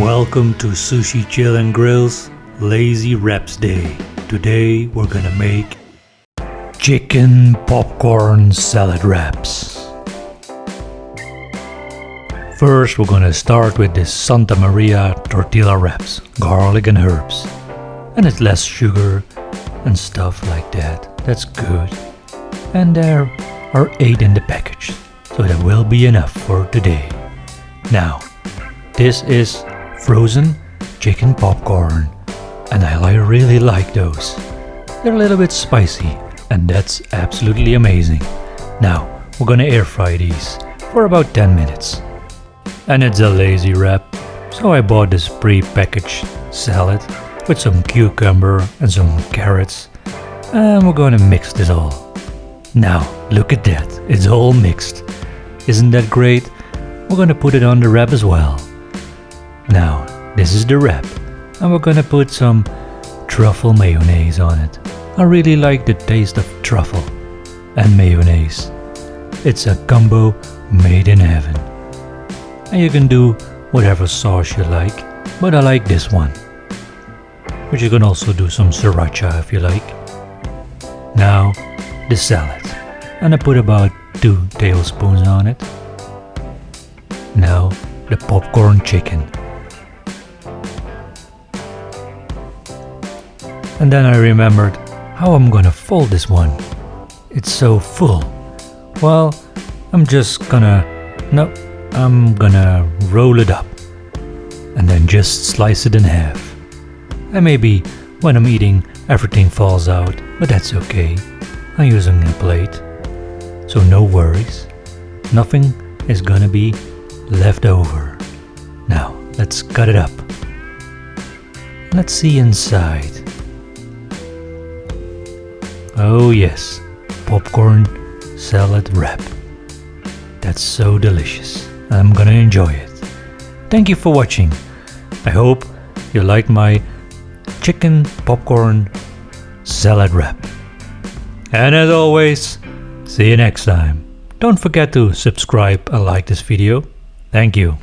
Welcome to Sushi Chill and Grill's Lazy Wraps Day. Today we're gonna make chicken popcorn salad wraps. First we're gonna start with this Santa Maria tortilla wraps, garlic and herbs. And it's less sugar and stuff like that. That's good. And there are 8 in the package, so that will be enough for today. Now, this is frozen chicken popcorn, and I really like those. They're a little bit spicy, and that's absolutely amazing. Now, we're gonna air fry these for about 10 minutes. And it's a lazy wrap, so I bought this pre-packaged salad with some cucumber and some carrots, and we're gonna mix this all. Now, look at that, it's all mixed. Isn't that great? We're gonna put it on the wrap as well. Now, this is the wrap, and we're gonna put some truffle mayonnaise on it. I really like the taste of truffle and mayonnaise. It's a combo made in heaven. And you can do whatever sauce you like, but I like this one. But you can also do some sriracha if you like. Now, the salad, and I put about 2 tablespoons on it. Now, the popcorn chicken. And then I remembered how I'm gonna fold this one. It's so full. Well, I'm gonna roll it up and then just slice it in half. And maybe when I'm eating everything falls out, but that's okay. I'm using a plate, so no worries. Nothing is gonna be left over. Now, let's cut it up. Let's see inside. Oh yes, popcorn salad wrap. That's so delicious. I'm gonna enjoy it. Thank you for watching. I hope you liked my chicken popcorn salad wrap. And as always, see you next time. Don't forget to subscribe and like this video. Thank you.